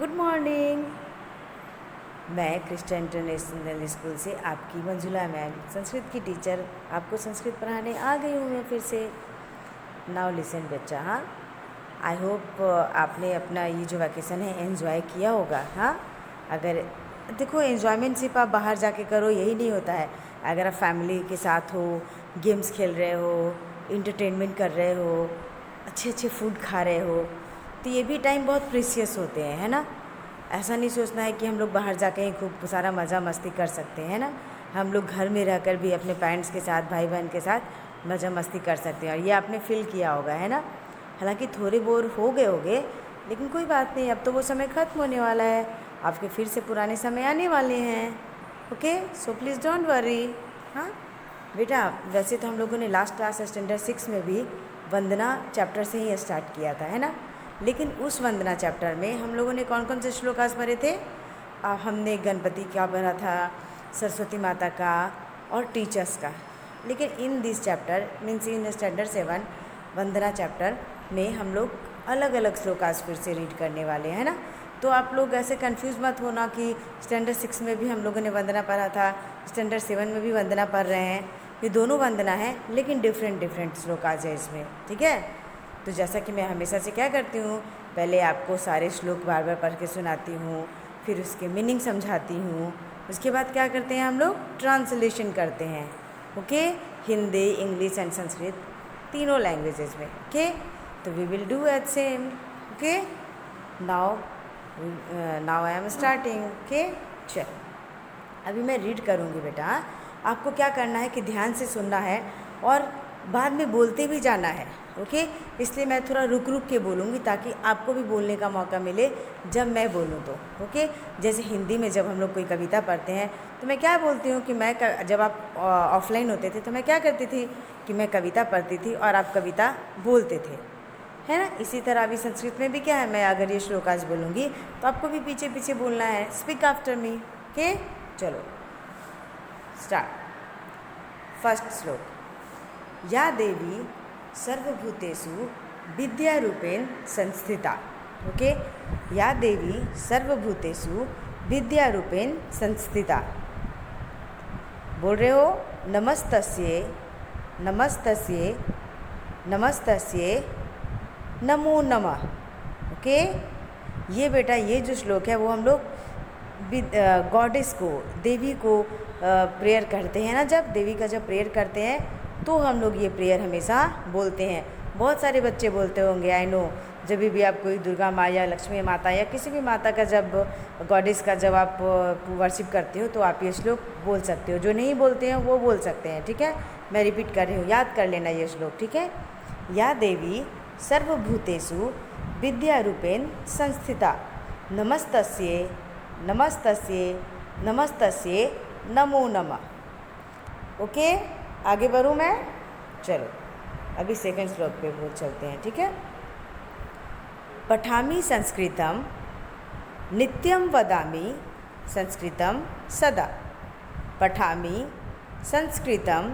Good morning. मैं Crysta international school से आपकी मंजुला मैम संस्कृत की टीचर आपको संस्कृत पढ़ाने आ गई हूँ मैं फिर से। नाउ लिसन बच्चा, हाँ, आई होप आपने अपना ये जो वैकेशन है एंजॉय किया होगा। हाँ, अगर देखो एंजॉयमेंट सिर्फ आप बाहर जाके करो यही नहीं होता है। अगर आप फैमिली के साथ हो, गेम्स खेल रहे हो, इंटरटेनमेंट कर रहे हो, अच्छे अच्छे फूड खा रहे हो, तो ये भी टाइम बहुत प्रीशियस होते हैं, है ना। ऐसा नहीं सोचना है कि हम लोग बाहर जाके ही खूब सारा मज़ा मस्ती कर सकते हैं ना। हम लोग घर में रहकर भी अपने पेरेंट्स के साथ, भाई बहन के साथ मज़ा मस्ती कर सकते हैं, और ये आपने फील किया होगा, है ना। हालांकि थोड़े बोर हो गए होंगे, लेकिन कोई बात नहीं, अब तो वो समय ख़त्म होने वाला है। आपके फिर से पुराने समय आने वाले हैं। Okay, so please don't worry. हाँ बेटा, वैसे तो हम लोगों ने लास्ट क्लास स्टैंडर्ड 6 में भी वंदना चैप्टर से ही स्टार्ट किया था, है ना। लेकिन उस वंदना चैप्टर में हम लोगों ने कौन कौन से श्लोकास पढ़े थे? हमने गणपति का पढ़ा था, सरस्वती माता का और टीचर्स का। लेकिन in this chapter means in standard 7 Vandana chapter में हम लोग अलग अलग श्लोकास फिर से रीड करने वाले हैं ना। तो आप लोग ऐसे कंफ्यूज मत होना कि स्टैंडर्ड 6 में भी हम लोगों ने वंदना पढ़ा था, स्टैंडर्ड 7 में भी वंदना पढ़ रहे हैं। ये दोनों वंदना है, लेकिन डिफरेंट श्लोकास है इसमें, ठीक है। तो जैसा कि मैं हमेशा से क्या करती हूँ, पहले आपको सारे श्लोक बार बार पढ़ के सुनाती हूँ, फिर उसके मीनिंग समझाती हूँ। उसके बाद क्या करते हैं हम लोग, ट्रांसलेशन करते हैं। Okay, Hindi, English and Sanskrit तीनों लैंग्वेजेस में। ओके, तो we will do at same. Okay, now I am starting. Okay, चल अभी मैं रीड करूँगी बेटा। आपको क्या करना है कि ध्यान से सुनना है और बाद में बोलते भी जाना है। ओके, इसलिए मैं थोड़ा रुक रुक के बोलूँगी ताकि आपको भी बोलने का मौका मिले जब मैं बोलूँ तो। ओके, जैसे हिंदी में जब हम लोग कोई कविता पढ़ते हैं तो मैं क्या बोलती हूँ कि जब आप ऑफलाइन होते थे तो मैं क्या करती थी कि मैं कविता पढ़ती थी और आप कविता बोलते थे, है ना। इसी तरह अभी संस्कृत में भी क्या है, मैं अगर ये श्लोकास बोलूँगी तो आपको भी पीछे पीछे बोलना है। Speak after me. ओके, चलो स्टार्ट। फर्स्ट श्लोक, या देवी सर्वभूतेषु विद्यारूपेण संस्थिता। ओके, या देवी सर्वभूतेषु विद्यारूपेण संस्थिता। बोल रहे हो, नमस्तस्ये नमस्तस्ये नमस्तस्ये नमो नमः। ओके, ये बेटा ये जो श्लोक है वो हम लोग गॉडेस को, देवी को प्रेयर करते हैं ना। जब देवी का जब प्रेयर करते हैं तो हम लोग ये प्रेयर हमेशा बोलते हैं। बहुत सारे बच्चे बोलते होंगे, आई नो। जब भी आप कोई दुर्गा माँ या लक्ष्मी माता या किसी भी माता का जब गॉडेस का जब आप वर्शिप करते हो तो आप ये श्लोक बोल सकते हो। जो नहीं बोलते हैं वो बोल सकते हैं, ठीक है। मैं रिपीट कर रही हूँ, याद कर लेना ये श्लोक, ठीक है। या देवी सर्वभूतेषु विद्यारूपेण संस्थिता, नमस्तस्ये नमस्तस्ये नमस्तस्ये नमो नमः। ओके, आगे बढ़ूँ मैं? चलो अभी सेकंड श्लोक पे बोल चलते हैं, ठीक है। पठामि संस्कृतं नित्यं वदामि संस्कृतं सदा। पठामि संस्कृतं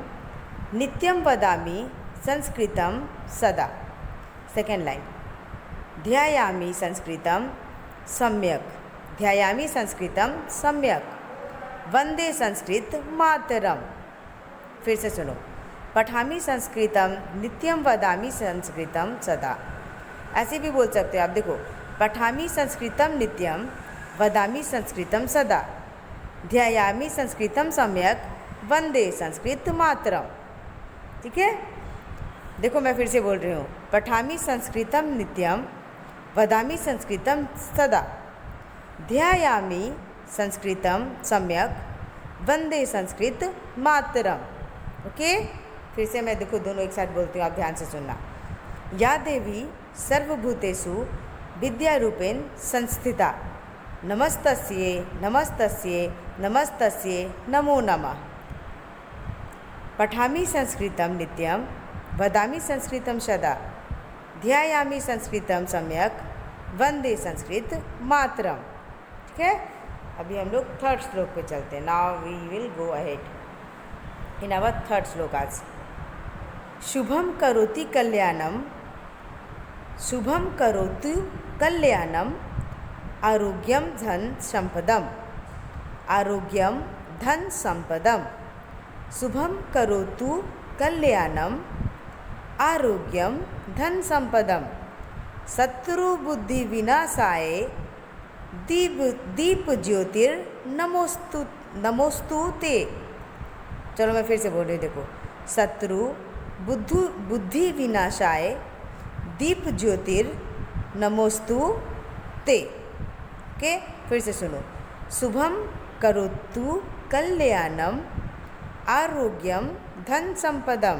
नित्यं वदामि संस्कृतं सदा। सेकेंड लाइन, ध्यायामि संस्कृतं सम्यक्। ध्यायामि संस्कृतं सम्यक्, वंदे संस्कृत मातरम। फिर से सुनो, पठामि संस्कृतं नित्यं वदामि संस्कृतं सदा। ऐसे भी बोल सकते हो आप, देखो, पठामि संस्कृतं नित्यं वदामि संस्कृतं सदा, ध्यायामि संस्कृतं सम्यक्, वंदे संस्कृत मातरम। ठीक है, देखो मैं फिर से बोल रही हूँ, पठामि संस्कृतं नित्यं वदामि संस्कृतं सदा, ध्यायामि संस्कृतं सम्यक्, वंदे संस्कृत मातरम। ओके, फिर से मैं देखो दोनों एक साथ बोलती हूँ, आप ध्यान से सुनना। या देवी सर्वभूतेषु विद्यारूपेण संस्थिता, नमस्तस्ये नमस्तस्ये नमस्तस्ये नमो नमः। पठामि संस्कृतं नित्यं वदामि संस्कृतं सदा, ध्यायामि संस्कृतं सम्यक्, वंदे संस्कृत मातरम। ठीक है, अभी हम लोग थर्ड श्लोक पे चलते हैं। Now we will go ahead in our third shloka आज। शुभम करोति कल्याणम, शुभम करोतु कल्याणम, आरोग्यम धन संपदम, आरोग्यम धन संपदम, शुभम करोतु कल्याणम, आरोग्यम धन संपदम, शत्रु बुद्धि विनाशाय दीप ज्योतिर्नमोस्तु नमोस्तु ते। चलो मैं फिर से बोल रही हूँ, देखो, शत्रु बुद्धि विनाशाय दीप ज्योतिर्नमोस्तु ते। ओके, फिर से सुनो, शुभम करोतु कल्याणम, आरोग्यम धन संपदम,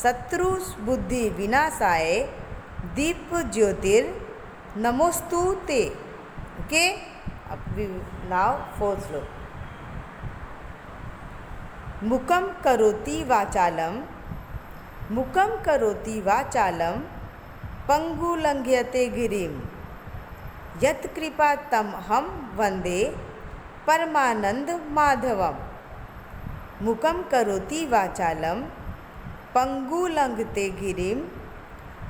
शत्रु बुद्धि विनाशाय दीप ज्योतिर्नमोस्तु ते। ओके, अब नाउ फोर्थ श्लोक। मुखम करोति वाचालम, मुखम करोति वाचालम, पंगुलंघ्यते गिरिम, यत कृपा तम हम वंदे परमानंद माधवम। मुखम करोति वाचालम, पंगुलंघ्यते गिरिम,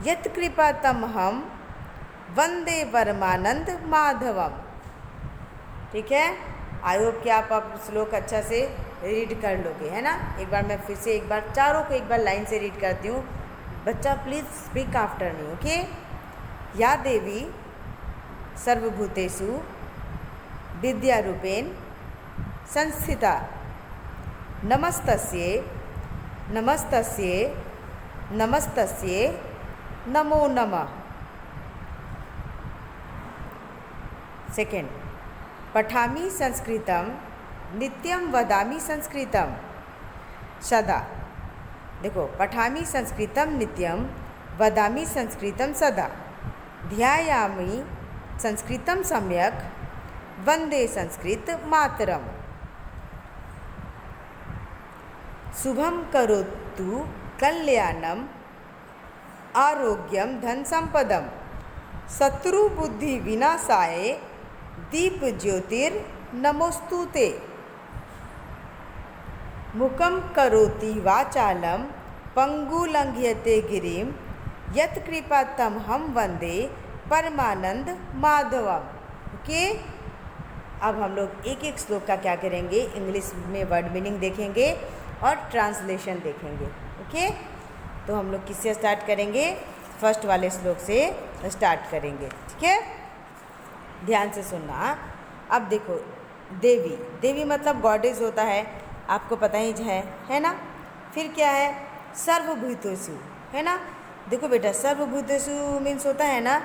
यत कृपा तम हम वंदे परमानंद माधवम। ठीक है, आई होप कि आप अब श्लोक अच्छा से रीड कर लोगे, है ना। एक बार मैं फिर से एक बार चारों को एक बार लाइन से रीड करती हूँ। बच्चा please speak after me, okay. या देवी सर्वभूतेषु विद्यारूपेण संस्थिता, नमस्तस्यै नमस्तस्यै नमस्तस्यै नमो नमः। सेकेंड, पठामि संस्कृतं नित्यं वदामि संस्कृतं सदा। देखो, पठामि संस्कृतं नित्यं वदामि संस्कृतं सदा, ध्यायामि संस्कृतं सम्यक् वंदे संस्कृत मातरम। शुभम करोतु कल्याणम, आरोग्यम धन संपदम, शत्रु बुद्धि विनाशाय दीप ज्योतिर्नमोस्तु ते। मुखम करोति वाचालम, पंगुलंघ्यते गिरिम, यत कृपा तम हम वंदे परमानंद माधवम। ओके, अब हम लोग एक एक श्लोक का क्या करेंगे, इंग्लिश में वर्ड मीनिंग देखेंगे और ट्रांसलेशन देखेंगे। ओके, तो हम लोग किससे स्टार्ट करेंगे, फर्स्ट वाले श्लोक से स्टार्ट करेंगे। ठीक है, ध्यान से सुनना। अब देखो, देवी, देवी मतलब गॉडेस होता है, आपको पता ही है ना। फिर क्या है, सर्वभूतेषु, है ना। देखो बेटा, सर्वभूतेषु मीन्स होता है ना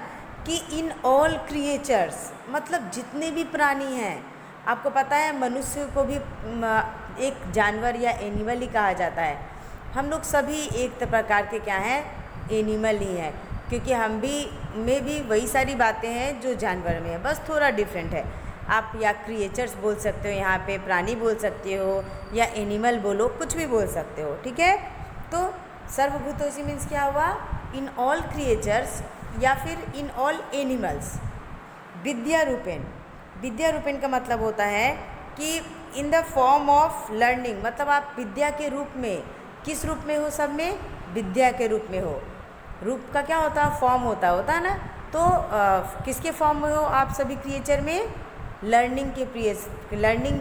कि इन ऑल क्रिएचर्स, मतलब जितने भी प्राणी हैं। आपको पता है मनुष्य को भी एक जानवर या एनिमल ही कहा जाता है। हम लोग सभी एक प्रकार के क्या हैं, एनिमल ही हैं, क्योंकि हम भी में भी वही सारी बातें हैं जो जानवर में है, बस थोड़ा डिफरेंट है। आप या क्रिएचर्स बोल सकते हो, यहाँ पे प्राणी बोल सकते हो, या एनिमल बोलो, कुछ भी बोल सकते हो। ठीक है, तो सर्वभूतेषु मीन्स क्या हुआ, इन ऑल क्रिएचर्स या फिर इन ऑल एनिमल्स। विद्या रूपेण, विद्या रूपेण का मतलब होता है कि in the form of learning, मतलब आप विद्या के रूप में, किस रूप में हो, सब में विद्या के रूप में हो। रूप का क्या होता है, फॉर्म होता है ना। तो किसके फॉर्म में हो आप सभी क्रिएचर में, लर्निंग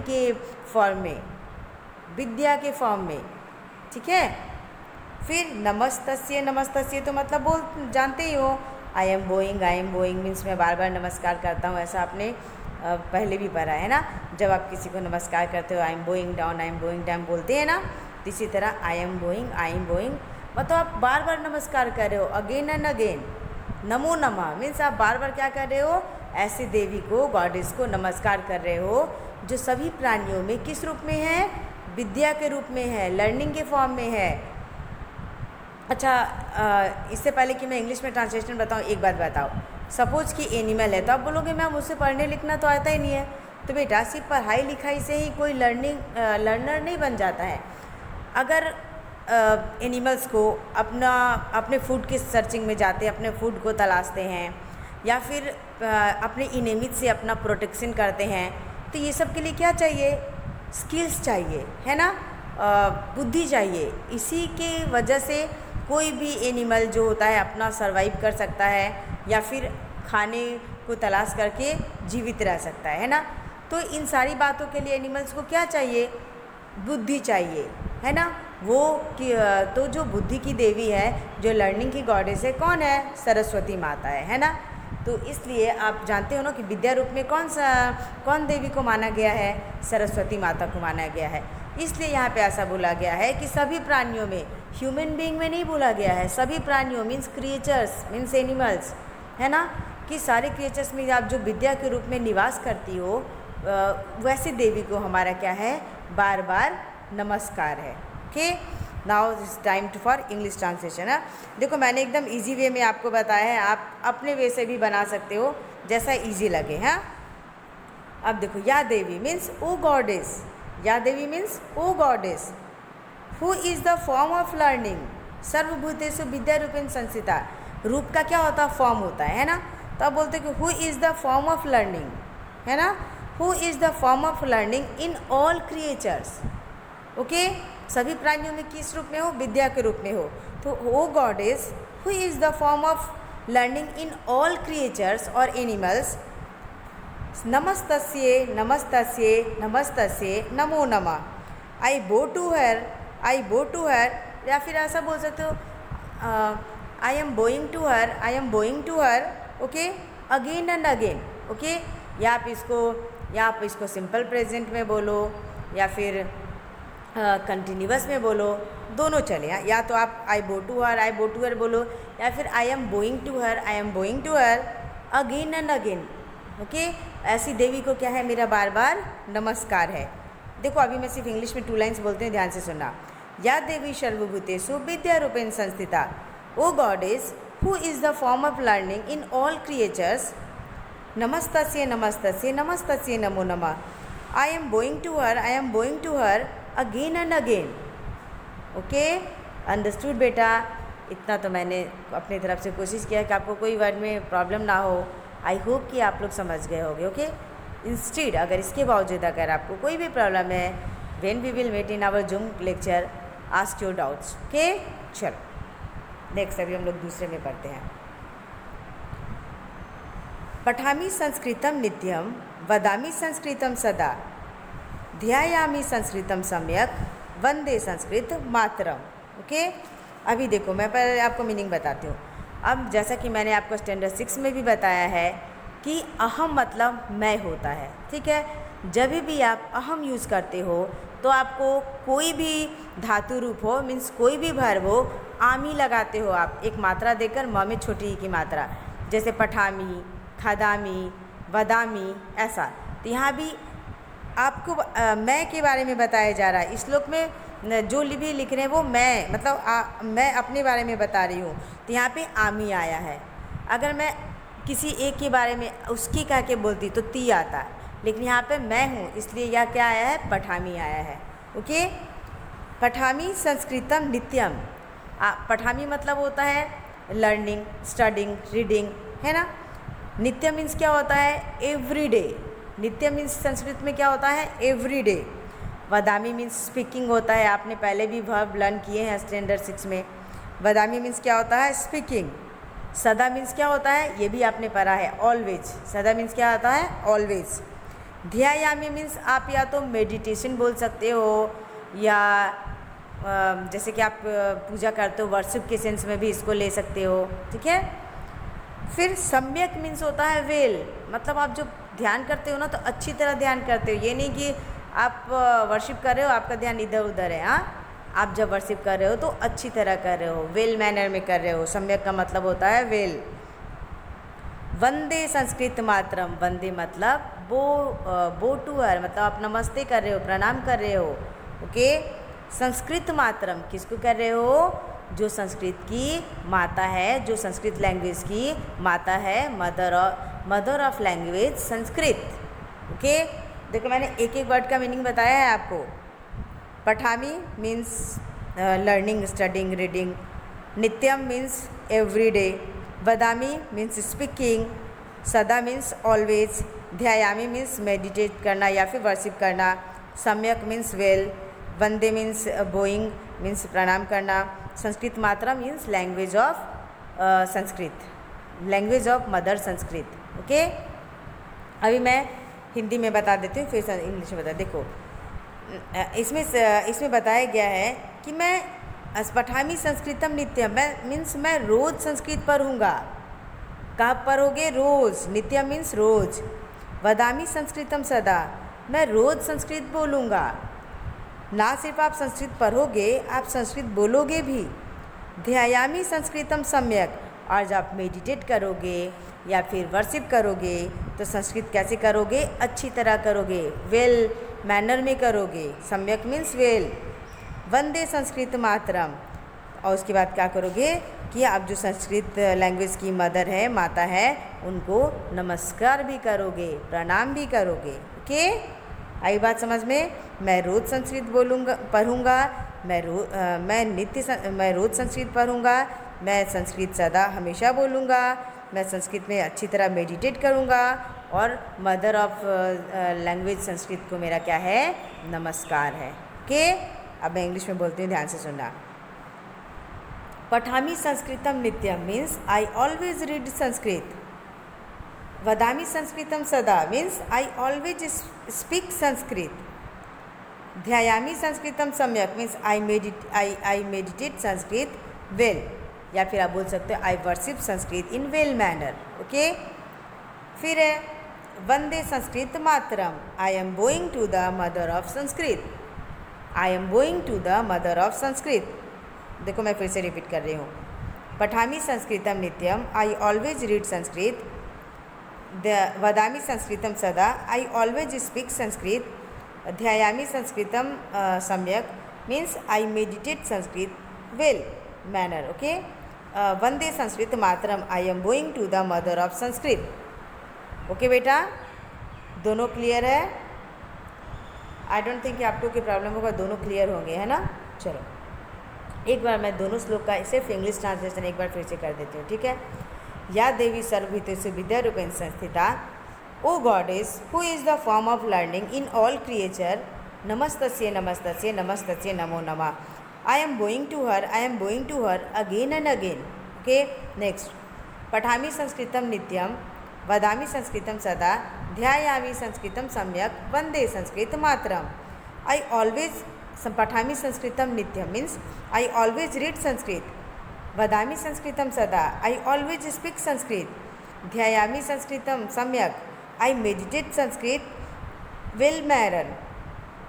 के फॉर्म में, विद्या के फॉर्म में। ठीक है, फिर नमस्तस्य, नमस्तस्य तो मतलब बोल जानते ही हो, आई एम बोइंग मीन्स मैं बार बार नमस्कार करता हूँ, ऐसा आपने पहले भी पढ़ा है ना। जब आप किसी को नमस्कार करते हो, आई एम गोइंग डाउन बोलते हैं ना, तो इसी तरह आई एम गोइंग मतलब आप बार बार नमस्कार कर रहे हो, अगेन एंड अगेन। नमो नमः मीन्स आप बार बार क्या कर रहे हो, ऐसे देवी को, गॉडेस को नमस्कार कर रहे हो, जो सभी प्राणियों में किस रूप में है, विद्या के रूप में है, लर्निंग के फॉर्म में है। अच्छा, इससे पहले कि मैं इंग्लिश में ट्रांसलेशन बताऊँ, एक बात बताओ। सपोज कि एनिमल है, तो आप बोलोगे मैम मुझसे पढ़ने लिखना तो आता ही नहीं है। तो बेटा, सिर्फ पढ़ाई लिखाई से ही कोई लर्नर नहीं बन जाता है। अगर एनिमल्स को अपने फूड की सर्चिंग में जाते हैं, अपने फूड को तलाशते हैं, या फिर अपने इनेमिज से अपना प्रोटेक्शन करते हैं, तो ये सब के लिए क्या चाहिए, स्किल्स चाहिए, है ना, बुद्धि चाहिए। इसी के वजह से कोई भी एनिमल जो होता है अपना सर्वाइव कर सकता है, या फिर खाने को तलाश करके जीवित रह सकता है ना। तो इन सारी बातों के लिए एनिमल्स को क्या चाहिए? बुद्धि चाहिए, है ना। वो तो जो बुद्धि की देवी है, जो लर्निंग की गॉडेस है, कौन है? सरस्वती माता है ना। तो इसलिए आप जानते हो ना कि विद्या रूप में कौन देवी को माना गया है? सरस्वती माता को माना गया है। इसलिए यहाँ पे ऐसा बोला गया है कि सभी प्राणियों में, ह्यूमन बीइंग में नहीं बोला गया है, सभी प्राणियों मीन्स क्रिएचर्स मीन्स एनिमल्स, है ना, कि सारे क्रिएचर्स में आप जो विद्या के रूप में निवास करती हो वैसे देवी को हमारा क्या है? बार बार नमस्कार है। Okay, now it's time to for English translation है। देखो मैंने एकदम इजी वे में आपको बताया है, आप अपने वे से भी बना सकते हो जैसा इजी लगे। हाँ, अब देखो, या देवी मीन्स ओ गॉडेस, या देवी means O goddess who is the form of learning, सर्वभूतेषु विद्या रूपेण संस्थिता। रूप का क्या होता है? फॉर्म होता है ना। तो अब बोलते हैं कि who is the form of learning, है ना, who is the form of learning in all creatures. Okay, सभी प्राणियों में किस रूप में हो? विद्या के रूप में हो। तो O goddess who is the form of learning in all creatures और एनिमल्स, नमस्तस्ये नमस्तस्ये नमस्तस्ये नमो नमः। आई बो टू हर, आई बो टू हर, या फिर ऐसा बोल सकते हो I am bowing to her, I am bowing to her. Okay, again and again. Okay, या आप इसको सिंपल प्रेजेंट में बोलो या फिर कंटिन्यूअस में बोलो, दोनों चले। या तो आप आई बो टू हर बोलो, या फिर I am bowing to her, I am bowing to her again and again. Okay, ऐसी देवी को क्या है? मेरा बार बार नमस्कार है। देखो अभी मैं सिर्फ इंग्लिश में 2 लाइन्स बोलते हैं, ध्यान से सुनना। या देवी सर्वभूतेषु विद्या रूपेण संस्थिता, O goddess who is the form of learning in all creatures, नमस्तस्ये नमस्तस्ये नमस्तस्ये नमो नमः। I am bowing to her, I am bowing to her again and again. Okay, understood बेटा? इतना तो मैंने अपनी तरफ से कोशिश किया कि आपको कोई वर्ड में प्रॉब्लम ना हो। आई होप कि आप लोग समझ गए होंगे। ओके, इंस्टेड अगर इसके बावजूद अगर आपको कोई भी प्रॉब्लम है, when we will meet in our zoom lecture, ask your doubts. Okay, चलो नेक्स्ट अभी हम लोग दूसरे में पढ़ते हैं। पठामि संस्कृतम नित्यम, वदामि संस्कृतम सदा, ध्यायामि संस्कृतम सम्यक, वंदे संस्कृत मातरम। ओके, अभी देखो मैं पहले आपको मीनिंग बताती हूँ। अब जैसा कि मैंने आपको स्टैंडर्ड 6 में भी बताया है कि अहम मतलब मैं होता है। ठीक है, जब भी आप अहम यूज़ करते हो तो आपको कोई भी धातु रूप हो मीन्स कोई भी वर्ब हो, आमी लगाते हो आप, एक मात्रा देकर, म में छोटी की मात्रा, जैसे पठामी, खादामी, वदामी, ऐसा। तो यहाँ भी आपको मैं के बारे में बताया जा रहा है। इस श्लोक में जो भी लिख रहे हैं वो मैं मतलब मैं अपने बारे में बता रही हूँ। तो यहाँ पे आमी आया है। अगर मैं किसी एक के बारे में उसकी कह के बोलती तो ती आता, लेकिन यहाँ पे मैं हूँ इसलिए यह क्या आया है? पठामी आया है। ओके, पठामी संस्कृतम नित्यम। पठामी मतलब होता है लर्निंग, स्टडिंग, रीडिंग, है ना। नित्य मीन्स क्या होता है? एवरीडे। नित्य मीन्स संस्कृत में क्या होता है? एवरीडे। वदामी मीन्स स्पीकिंग होता है, आपने पहले भी वर्ब लर्न किए हैं स्टैंडर्ड 6 में। वदामी मीन्स क्या होता है? स्पीकिंग। सदा मीन्स क्या होता है? ये भी आपने पढ़ा है, ऑलवेज। सदा मीन्स क्या होता है? ऑलवेज। ध्यायामी मीन्स आप या तो मेडिटेशन बोल सकते हो या जैसे कि आप पूजा करते हो, वर्शिप के सेंस में भी इसको ले सकते हो। ठीक है, फिर सम्यक मीन्स होता है वेल, मतलब आप जो ध्यान करते हो ना तो अच्छी तरह ध्यान करते हो। ये नहीं कि आप वर्शिप कर रहे हो आपका ध्यान इधर उधर है। हाँ, आप जब वर्शिप कर रहे हो तो अच्छी तरह कर रहे हो, वेल मैनर में कर रहे हो। सम्यक का मतलब होता है वेल। वंदे संस्कृत मातरम, वंदे मतलब बो टू हर, मतलब आप नमस्ते कर रहे हो, प्रणाम कर रहे हो। ओके, संस्कृत मातरम किसको कर रहे हो? जो संस्कृत की माता है, जो संस्कृत लैंग्वेज की माता है, mother of language Sanskrit. Okay, देखो मैंने एक एक वर्ड का मीनिंग बताया है आपको। पठामी मीन्स लर्निंग, स्टडिंग, रीडिंग। नित्यम मीन्स एवरीडे। वदामी मीन्स स्पीकिंग। सदा मीन्स ऑलवेज। ध्यायामी मीन्स मेडिटेट करना या फिर वर्शिप करना। सम्यक मीन्स वेल। वंदे मीन्स बोइंग मीन्स प्रणाम करना। संस्कृत मात्रा means language of Sanskrit. Language of mother Sanskrit. Okay, अभी मैं हिंदी में बता देती हूँ, फिर इंग्लिश में बता। देखो इसमें बताया गया है कि मैं पठामी संस्कृतम नित्यम, मैं रोज़ संस्कृत पढ़ूँगा। कब पढ़ोगे? रोज़। नित्यम मीन्स रोज़। वदामी संस्कृतम सदा, मैं रोज़ संस्कृत बोलूँगा। ना सिर्फ आप संस्कृत पढ़ोगे, आप संस्कृत बोलोगे भी। ध्यायामी संस्कृतम सम्यक, और जब आप मेडिटेट करोगे या फिर वर्शिप करोगे तो संस्कृत कैसे करोगे? अच्छी तरह करोगे, वेल मैनर में करोगे। सम्यक मीन्स वेल। वंदे संस्कृत मातरम, और उसके बाद क्या करोगे कि आप जो संस्कृत लैंग्वेज की मदर है, माता है, उनको नमस्कार भी करोगे, प्रणाम भी करोगे। ओके, आई बात समझ में? मैं रोज़ संस्कृत बोलूँगा, पढ़ूँगा। मैं रोज़ संस्कृत पढ़ूँगा। मैं संस्कृत सदा हमेशा बोलूँगा। मैं संस्कृत में अच्छी तरह मेडिटेट करूँगा। और मदर ऑफ लैंग्वेज संस्कृत को मेरा क्या है? नमस्कार है। ओके, अब मैं इंग्लिश में बोलती हूँ, ध्यान से सुनना। पठामी संस्कृतम नित्यम means I always read Sanskrit. वदामी संस्कृतम सदा means I always speak Sanskrit. ध्यायामी संस्कृतम सम्यक means I meditate Sanskrit well, या फिर आप बोल सकते हो I worship Sanskrit in well manner. Okay, फिर है वंदे संस्कृत मातरम, I am going to the mother of Sanskrit. I am going to the mother of Sanskrit. देखो मैं फिर से रिपीट कर रही हूँ। पठामी संस्कृतम नित्यम, आई ऑलवेज रीड संस्कृत। वदामी संस्कृतम सदा, आई ऑलवेज स्पीक संस्कृत। ध्यायामी संस्कृतम सम्यक means I meditate Sanskrit well manner. Okay, वंदे संस्कृत मातरम, I am going to the mother of Sanskrit. Okay बेटा, दोनों क्लियर है? आई डोंट थिंक कि आपको कोई प्रॉब्लम होगा, दोनों क्लियर होंगे, है ना? चलो एक बार मैं दोनों श्लोक का सिर्फ इंग्लिश ट्रांसलेशन एक बार फिर से कर देती हूँ, ठीक है? या देवी सर्वभूतेषु विद्या रूपेण संस्थिता, O goddess who is the form of learning in all creature, नमस्तस्यै नमस्तस्यै नमस्तस्यै नमो नमः। I am going to her again and again. Okay, next. पठामी संस्कृतम नित्यम, वदामी संस्कृतम सदा, ध्यायामी संस्कृतम सम्यक, वंदे संस्कृत मातरम। आई ऑलवेज पठामी संस्कृतम नित्यम means I always read Sanskrit. वदामी संस्कृतम सदा, आई ऑलवेज स्पीक संस्कृत। ध्यायामी संस्कृतम सम्यक, I meditate Sanskrit well manner.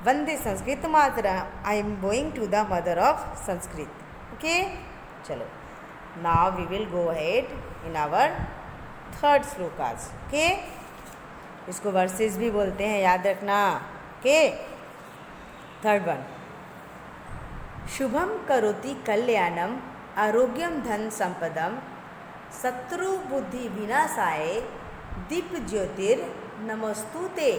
वंदे संस्कृत मातरम, I am going to the mother of Sanskrit. Okay, चलो now we will go ahead in our third shlokas. Okay, इसको वर्सेस भी बोलते हैं, याद रखना। Okay, third one. शुभम करोति कल्याणम, आरोग्यम धन संपदम, शत्रु बुद्धि विनाशाय, दीप ज्योतिर नमस्तुते।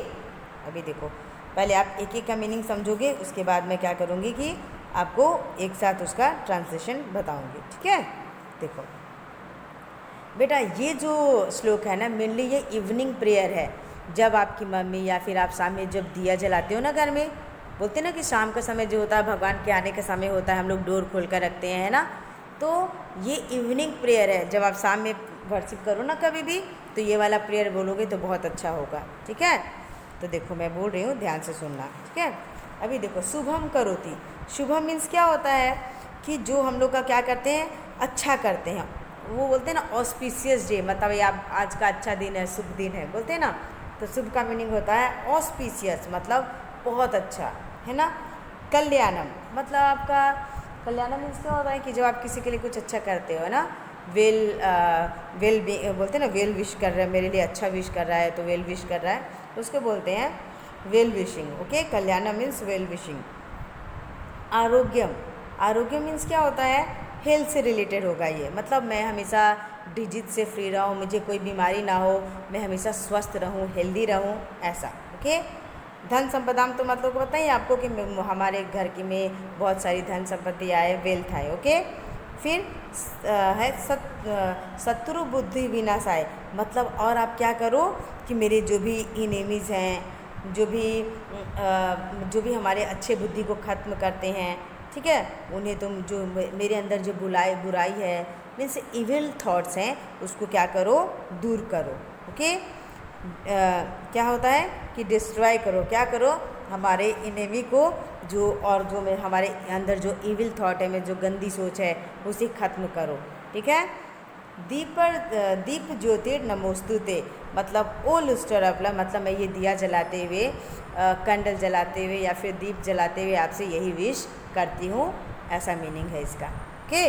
अभी देखो, पहले आप एक एक का मीनिंग समझोगे, उसके बाद मैं क्या करूँगी कि आपको एक साथ उसका ट्रांसलेशन बताऊँगी, ठीक है? देखो बेटा, ये जो श्लोक है ना, मेनली ये इवनिंग प्रेयर है। जब आपकी मम्मी या फिर आप शाम में जब दिया जलाते हो ना घर में, बोलते हैं ना कि शाम का समय जो होता है भगवान के आने का समय होता है, हम लोग डोर खोल कर रखते हैं, है ना? तो ये इवनिंग प्रेयर है। जब आप शाम में वर्शिप करो ना कभी भी, तो ये वाला प्रेयर बोलोगे तो बहुत अच्छा होगा, ठीक है? तो देखो मैं बोल रही हूँ, ध्यान से सुनना, ठीक है? अभी देखो, शुभम करोति। शुभम मीन्स क्या होता है कि जो हम लोग का क्या करते हैं, अच्छा करते हैं। वो बोलते हैं ना ऑस्पिशियस डे, मतलब ये आप आज का अच्छा दिन है, शुभ दिन है, बोलते हैं ना। तो शुभ का मीनिंग होता है ऑस्पिशियस, मतलब बहुत अच्छा, है ना? कल्याणम मतलब आपका कल्याणम मीन्स क्या होता है कि जब आप किसी के लिए कुछ अच्छा करते हो, है ना? वेल बोलते हैं ना, वेल विश कर रहा है, मेरे लिए अच्छा विश कर रहा है, तो वेल विश कर रहा है, तो उसको बोलते हैं वेल विशिंग। ओके, कल्याणम मीन्स वेल विशिंग। आरोग्यम, आरोग्य मीन्स क्या होता है, हेल्थ से रिलेटेड होगा ये, मतलब मैं हमेशा डिजीज से फ्री रहूँ, मुझे कोई बीमारी ना हो, मैं हमेशा स्वस्थ रहूँ, हेल्दी रहूँ, ऐसा। ओके, धन संपदाम तो मतलब पता ही आपको कि हमारे घर की में बहुत सारी धन संपत्ति आए, वेल्थ आए। ओके, फिर है शत्रु बुद्धि विनाश आए, मतलब और आप क्या करो कि मेरे जो भी इनेमीज़ हैं, जो भी हमारे अच्छे बुद्धि को ख़त्म करते हैं, ठीक है, उन्हें तुम जो मेरे अंदर जो बुराई है मीन्स इविल थॉट्स हैं उसको क्या करो, दूर करो। ओके, क्या होता है कि डिस्ट्रॉय करो, क्या करो, हमारे इनेमी को जो और जो में हमारे अंदर जो इविल थॉट है, में जो गंदी सोच है उसे ख़त्म करो। ठीक है। दीप ज्योतिर नमोस्तुते, मतलब ओ लुस्टर अपला, मतलब मैं ये दिया जलाते हुए, कैंडल जलाते हुए या फिर दीप जलाते हुए आपसे यही विश करती हूँ, ऐसा मीनिंग है इसका। ओके,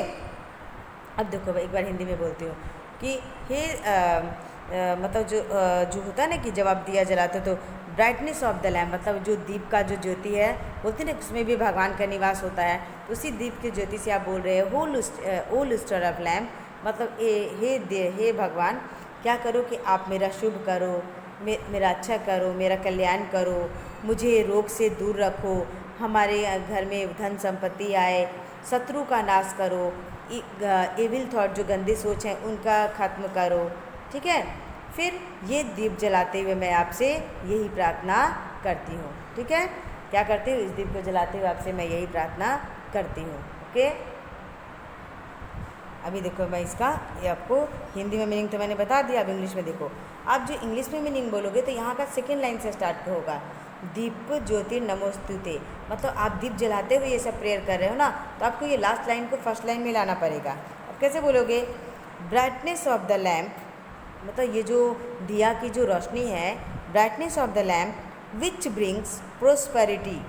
अब देखो एक बार हिंदी में बोलती हूँ कि हे मतलब जो होता है ना कि जब आप दिया जलाते हो तो ब्राइटनेस ऑफ द लैम्प, मतलब जो दीप का जो ज्योति है, बोलते हैं ना उसमें भी भगवान का निवास होता है, तो उसी दीप की ज्योति से आप बोल रहे हो ओ लुस्टर ऑफ लैम्प, मतलब हे भगवान, क्या करो कि आप मेरा शुभ करो, मेरा अच्छा करो, मेरा कल्याण करो, मुझे रोग से दूर रखो, हमारे घर में धन संपत्ति आए, शत्रु का नाश करो, एविल थॉट जो गंदी सोच है उनका ख़त्म करो। ठीक है। फिर ये दीप जलाते हुए मैं आपसे यही प्रार्थना करती हूँ। ठीक है, क्या करती हूँ, इस दीप को जलाते हुए आपसे मैं यही प्रार्थना करती हूँ। ओके, अभी देखो मैं इसका ये आपको हिंदी में मीनिंग तो मैंने बता दिया, अब इंग्लिश में देखो। आप जो इंग्लिश में मीनिंग बोलोगे तो यहाँ का सेकेंड लाइन से स्टार्ट होगा, दीप ज्योतिर नमोस्तुते, मतलब आप दीप जलाते हुए ये सब प्रेयर कर रहे हो ना, तो आपको ये लास्ट लाइन को फर्स्ट लाइन में लाना पड़ेगा। अब कैसे बोलोगे, ब्राइटनेस ऑफ द लैम्प, मतलब ये जो दिया की जो रोशनी है, brightness of the lamp which brings prosperity,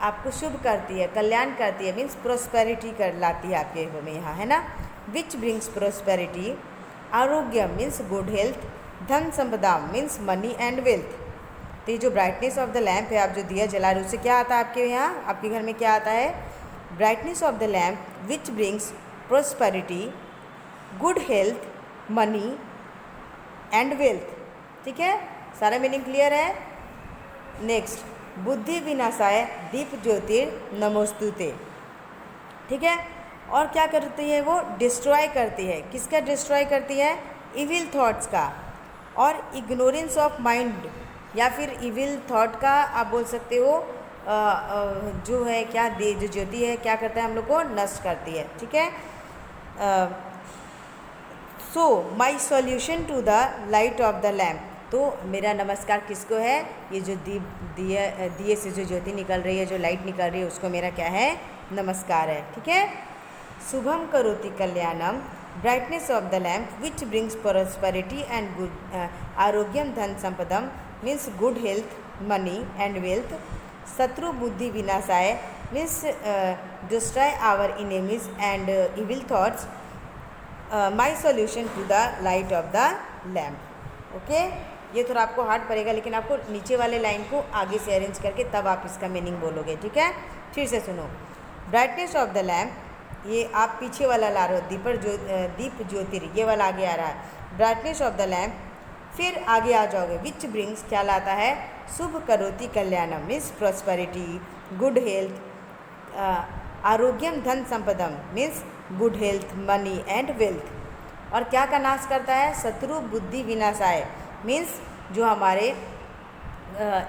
आपको शुभ करती है, कल्याण करती है, मीन्स प्रोस्पेरिटी कर लाती है आपके में यहाँ, है ना। विच ब्रिंग्स प्रोस्पेरिटी, आरोग्य मीन्स गुड हेल्थ, धन संपदा मीन्स मनी एंड वेल्थ। तो ये जो ब्राइटनेस ऑफ द लैम्प है, आप जो दिया जला रहे हो, उससे क्या आता है आपके यहाँ, आपके घर में क्या आता है, brightness of the lamp which brings prosperity, good health, money and wealth. ठीक है, सारा मीनिंग क्लियर है। नेक्स्ट, बुद्धि विनाशाय दीप ज्योतिर नमोस्तुते। ठीक है, और क्या करती है वो, डिस्ट्रॉय करती है, किसका डिस्ट्रॉय करती है, इविल थॉट्स का, और इग्नोरेंस ऑफ माइंड या फिर इविल थॉट का आप बोल सकते हो, जो है क्या जो ज्योति है क्या करता है, हम लोग को नष्ट करती है। ठीक है। So my solution to the light of the lamp, तो मेरा नमस्कार किसको है, ये जो दिए से जो ज्योति निकल रही है, जो लाइट निकल रही है, उसको मेरा क्या है, नमस्कार है। ठीक है। शुभम करोति कल्याणम, brightness of the lamp which brings prosperity and good, आरोग्यम धन संपदम means good health, money and wealth, शत्रु बुद्धि विनाशाय means destroy our enemies and evil thoughts, my solution to the light of the lamp. Okay, ये थोड़ा आपको hard पड़ेगा, लेकिन आपको नीचे वाले लाइन को आगे से अरेंज करके तब आप इसका मीनिंग बोलोगे। ठीक है, फिर से सुनो, ब्राइटनेस ऑफ द लैम्प, ये आप पीछे वाला ला रहे हो, दीप ज्योतिर, ये वाला आगे आ रहा है, ब्राइटनेस ऑफ द लैम्प, फिर आगे आ जाओगे, विच ब्रिंग्स क्या लाता है, शुभ करोति कल्याणम मीन्स प्रॉस्पेरिटी, गुड हेल्थ, आरोग्यम धन संपदम means good health, money and wealth, और क्या का नाश करता है, शत्रु बुद्धि विनाशाय मीन्स जो हमारे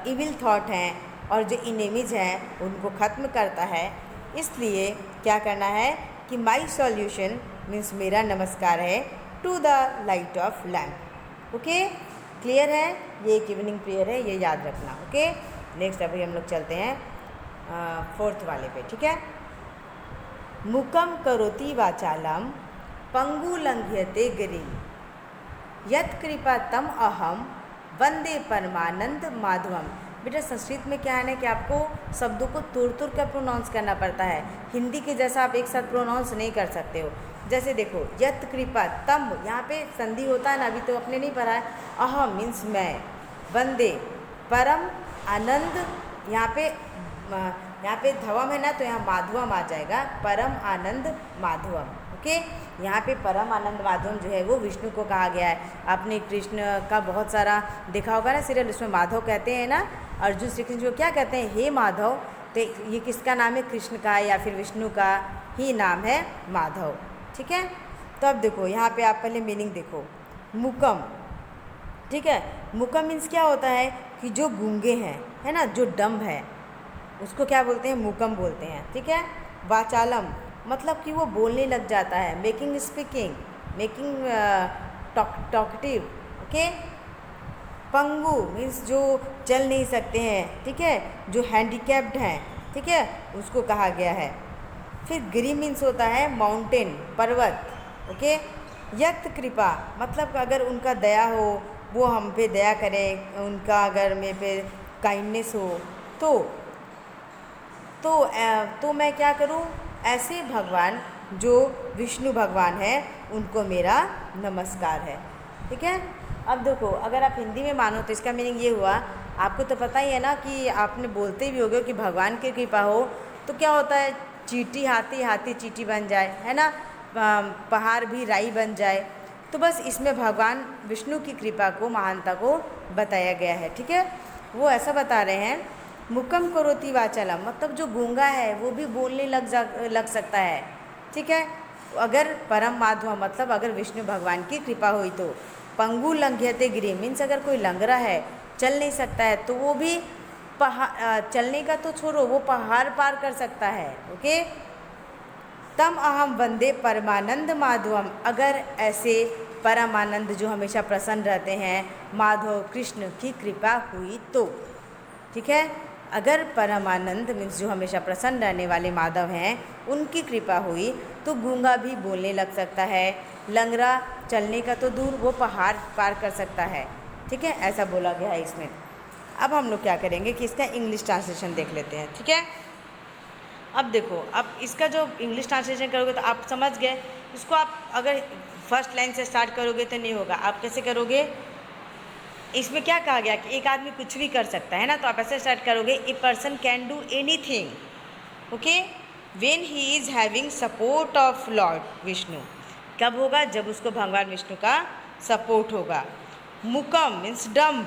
इविल थॉट हैं और जो इनेमीज हैं उनको ख़त्म करता है। इसलिए क्या करना है कि माई सॉल्यूशन मीन्स मेरा नमस्कार है to the light of lamp. Okay, clear है, ये एक इवनिंग प्रेयर है, ये याद रखना। ओके, नेक्स्ट अभी हम लोग चलते हैं फोर्थ वाले पे। ठीक है, मुकम करोति वाचालम पंगु लंघ्यते गिरिम यत् कृपा तम अहम वंदे परमानंद माधवम। बेटा संस्कृत में क्या है ना कि आपको शब्दों को तोड़ तोड़ कर प्रोनाउंस करना पड़ता है, हिंदी के जैसा आप एक साथ प्रोनाउंस नहीं कर सकते हो। जैसे देखो, यत् कृपा तम, यहाँ पे संधि होता है ना, अभी तो आपने नहीं पढ़ा है, अहम मीन्स मैं, वंदे परम आनंद, यहाँ पे धवम है ना, तो यहाँ माधवम आ जाएगा, परम आनंद माधवम। ओके, यहाँ पे परम आनंद माधवम जो है वो विष्णु को कहा गया है। आपने कृष्ण का बहुत सारा देखा होगा ना सीरियल, उसमें माधव कहते हैं ना, अर्जुन श्री कृष्ण को क्या कहते हैं, हे माधव। तो ये किसका नाम है, कृष्ण का या फिर विष्णु का ही नाम है माधव। ठीक है, तो अब देखो यहाँ पे आप पहले मीनिंग देखो, मुकम। ठीक है, मुकम मीन्स क्या होता है कि जो गूंगे हैं, है ना, जो डम्ब है, उसको क्या बोलते हैं, मुकम बोलते हैं। ठीक है, वाचालम मतलब कि वो बोलने लग जाता है, making speaking, making talkative. Okay. पंगु मीन्स जो चल नहीं सकते हैं, ठीक है, जो हैंडीकैप्ड हैं, ठीक है, उसको कहा गया है। फिर गिरी मीन्स होता है माउंटेन, पर्वत। ओके। यक्त कृपा मतलब अगर उनका दया हो, वो हम पे दया करें, उनका अगर मेरे पे काइंडनेस हो तो तो मैं क्या करूं, ऐसे भगवान जो विष्णु भगवान है उनको मेरा नमस्कार है। ठीक है। अब देखो, अगर आप हिंदी में मानो तो इसका मीनिंग ये हुआ, आपको तो पता ही है ना कि आपने बोलते भी होगे कि भगवान की कृपा हो तो क्या होता है, चींटी हाथी, हाथी चींटी बन जाए, है ना, पहाड़ भी राई बन जाए। तो बस इसमें भगवान विष्णु की कृपा को, महानता को बताया गया है। ठीक है। वो ऐसा बता रहे हैं, मुकम करोति वाचालम मतलब जो गूंगा है वो भी बोलने लग सकता है। ठीक है। अगर परम माधव मतलब अगर विष्णु भगवान की कृपा हुई तो। पंगु लंघ्यते गिरि मीन्स अगर कोई लंगड़ा है, चल नहीं सकता है, तो वो भी चलने का तो छोड़ो, वो पहाड़ पार कर सकता है। ओके। तम अहम वंदे परमानंद माधवम अगर ऐसे परमानंद जो हमेशा प्रसन्न रहते हैं माधव कृष्ण की कृपा हुई तो। ठीक है। अगर परमानंद मीन्स जो हमेशा प्रसन्न रहने वाले माधव हैं उनकी कृपा हुई तो गूंगा भी बोलने लग सकता है, लंगड़ा चलने का तो दूर वो पहाड़ पार कर सकता है। ठीक है, ऐसा बोला गया है इसमें। अब हम लोग क्या करेंगे कि इसका इंग्लिश ट्रांसलेशन देख लेते हैं। ठीक है। अब देखो, अब इसका जो इंग्लिश ट्रांसलेशन करोगे तो आप समझ गए। इसको आप अगर फर्स्ट लाइन से स्टार्ट करोगे तो नहीं होगा। आप कैसे करोगे, इसमें क्या कहा गया कि एक आदमी कुछ भी कर सकता है ना, तो आप ऐसे स्टार्ट करोगे, ए person can do anything. Okay. When he is having support of lord Vishnu कब होगा, जब उसको भगवान विष्णु का सपोर्ट होगा। मुकम मीन्स डम्ब,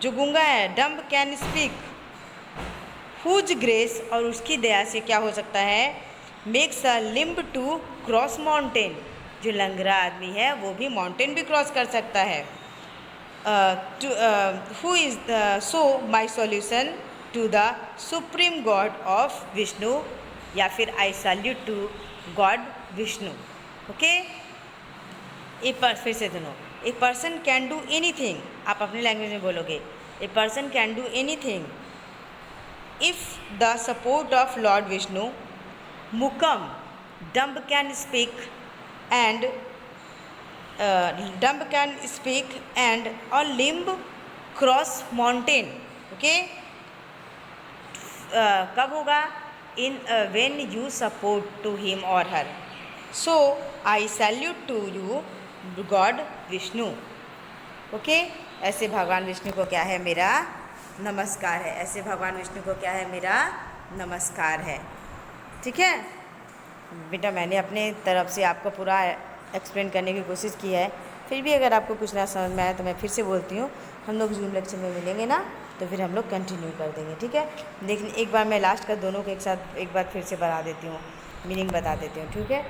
जो गूंगा है, dumb can speak, whose grace और उसकी दया से क्या हो सकता है, makes a limb to cross mountain, जो लंगड़ा आदमी है वो भी माउंटेन भी क्रॉस कर सकता है। Who is so my solution to the supreme god of Vishnu, या फिर I salute to god Vishnu. Okay. फिर से दोनों, a person can do anything, आप अपनी लैंग्वेज में बोलोगे, a person can do anything if the support of Lord Vishnu, Mukam, dumb can speak and a limb cross mountain. Okay. कब होगा, in when you support to him or her. So I salute to you God Vishnu. Okay. ऐसे भगवान विष्णु को क्या है, मेरा नमस्कार है। ऐसे भगवान विष्णु को क्या है, मेरा नमस्कार है। ठीक है बेटा, मैंने अपने तरफ से आपको पूरा एक्सप्लेन करने की कोशिश की है, फिर भी अगर आपको कुछ ना समझ में आया तो मैं फिर से बोलती हूँ, हम लोग जूम लेक्चर में मिलेंगे ना, तो फिर हम लोग कंटिन्यू कर देंगे। ठीक है। लेकिन एक बार मैं लास्ट का दोनों के एक साथ एक बार फिर से बता देती हूँ, मीनिंग बता देती हूँ। ठीक है।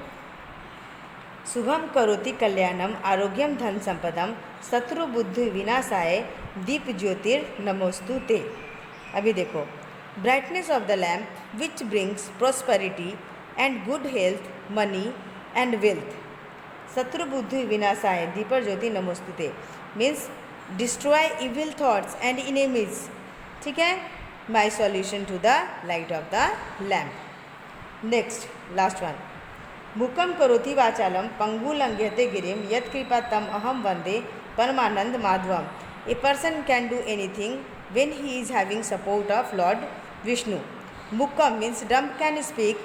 शुभम करोति कल्याणम आरोग्यम धन संपदम शत्रु बुद्धि विनाशाय दीप ज्योतिर्नमोस्तु ते। अभी देखो, brightness of the lamp which brings prosperity and good health, money and wealth. शत्रु बुद्धि विनाशाय दीप ज्योति नमोस्तु ते means destroy evil thoughts and enemies. ठीक है। My solution to the light of the lamp. Next last one, मुकम करोति वाचालम पंगु लंघ्यते गिरिम यत् कृपा तम अहम वंदे परमानंद माधवम। A person can do anything when he is having support of lord Vishnu. मुकम means dumb can speak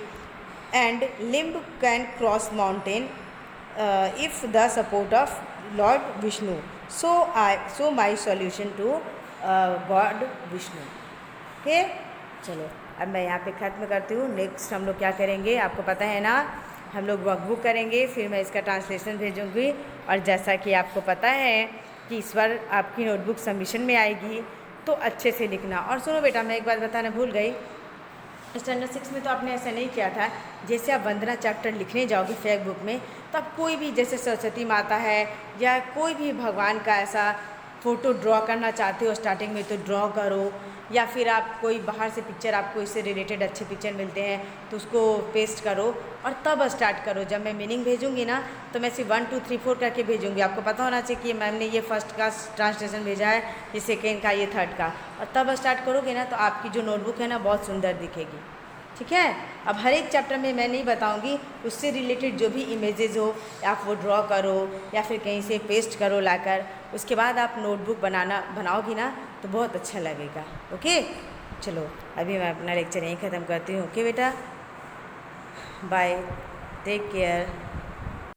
and limb can cross mountain if the support of lord Vishnu. So my solution to god Vishnu. Okay. चलो अब मैं यहाँ पे ख़त्म करती हूँ। Next हम लोग क्या करेंगे, आपको पता है ना, हम लोग वर्कबुक करेंगे, फिर मैं इसका ट्रांसलेशन भेजूंगी। और जैसा कि आपको पता है कि इस बार आपकी नोटबुक सबमिशन में आएगी, तो अच्छे से लिखना। और सुनो बेटा, मैं एक बात बताना भूल गई, स्टैंडर्ड 6 में तो आपने ऐसा नहीं किया था, जैसे आप वंदना चैप्टर लिखने जाओगे फेक बुक में, तो आप कोई भी, जैसे सरस्वती माता है या कोई भी भगवान का ऐसा फ़ोटो ड्रॉ करना चाहते हो स्टार्टिंग में तो ड्रॉ करो, या फिर आप कोई बाहर से पिक्चर, आपको इससे रिलेटेड अच्छे पिक्चर मिलते हैं तो उसको पेस्ट करो और तब स्टार्ट करो। जब मैं मीनिंग भेजूंगी ना तो मैं सिर्फ 1 2 3 4 करके भेजूंगी। आपको पता होना चाहिए कि मैम ने ये फर्स्ट का ट्रांसलेशन भेजा है, ये सेकेंड का, ये थर्ड का, और तब स्टार्ट करोगे ना तो आपकी जो नोटबुक है ना बहुत सुंदर दिखेगी। ठीक है। अब हर एक चैप्टर में मैं नहीं बताऊंगी, उससे रिलेटेड जो भी इमेजेस हो आप वो ड्रॉ करो या फिर कहीं से पेस्ट करो लाकर, उसके बाद आप नोटबुक बनाओगी ना तो बहुत अच्छा लगेगा। ओके, चलो अभी मैं अपना लेक्चर यहीं ख़त्म करती हूँ। ओके बेटा, बाय, टेक केयर।